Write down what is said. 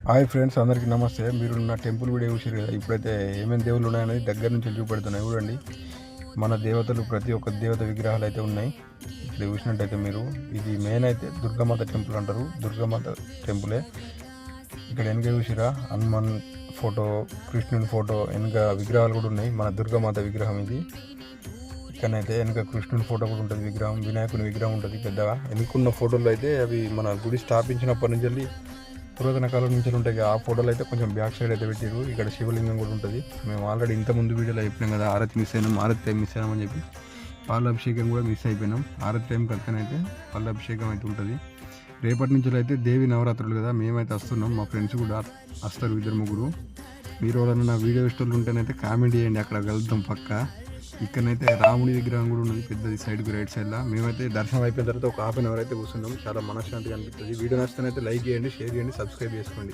Hi friends, అందరికీ నమస్తే. మీరు నా టెంపుల్ వీడియో చూసారు కదా. ఇప్పుడైతే ఏమేమి దేవుళ్ళు ఉన్నాయనేది దగ్గర నుంచి చూపెడుతున్నాయి. చూడండి, మన దేవతలు ప్రతి ఒక్క దేవత విగ్రహాలు అయితే ఉన్నాయి. ఇక్కడ చూసినట్టయితే మీరు, ఇది మెయిన్ అయితే దుర్గామాత టెంపుల్ అంటారు. దుర్గామాత టెంపులే. ఇక్కడ వెనక చూసిరా హనుమాన్ ఫోటో, కృష్ణుని ఫోటో, వెనక విగ్రహాలు కూడా ఉన్నాయి. మన దుర్గామాత విగ్రహం ఇది. ఇక్కడైతే వెనక కృష్ణుని ఫోటో కూడా ఉంటుంది, విగ్రహం, వినాయకుని విగ్రహం ఉంటుంది పెద్దగా. వెనుకున్న ఫోటోలు అయితే అవి మన గుడి స్థాపించినప్పటి నుంచి వెళ్ళి పురాతన కాలం నుంచి ఉంటాయి. ఆ ఫోటోలు అయితే కొంచెం బ్యాక్ సైడ్ అయితే పెట్టారు. ఇక్కడ శివలింగం కూడా ఉంటుంది. మేము ఆల్రెడీ ఇంతకుముందు వీడియోలో చెప్పినాం కదా, ఆరతి మిస్ అయినాం, ఆరతి టైం మిస్ అయినామని చెప్పి. పాలాభిషేకం కూడా మిస్ అయిపోయినాం. ఆరతి టైం కనుకనైతే పాలాభిషేకం అయితే ఉంటుంది. రేపటి నుంచి అయితే దేవి నవరాత్రులు కదా, మేమైతే వస్తున్నాం. మా ఫ్రెండ్స్ కూడా వస్తారు, 2-3. మీరు ఎవరైనా నా వీడియో ఇష్టలు ఉంటేనైతే కామెంట్ చేయండి, అక్కడ కలుద్దాం పక్క. ఇక్కడనైతే రాముడి విగ్రహం కూడా ఉన్నది పెద్దది, సైడ్కి రైట్ సైడ్లో. మేమైతే దర్శనం అయిపోయిన తర్వాత ఒక హాఫ్ అన్ అవర్ అయితే కూర్చున్నాం. చాలా మనశ్శాంతిగా అనిపిస్తుంది. వీడియో నచ్చితే లైక్ చేయండి, షేర్ చేయండి, సబ్స్క్రైబ్ చేసుకోండి.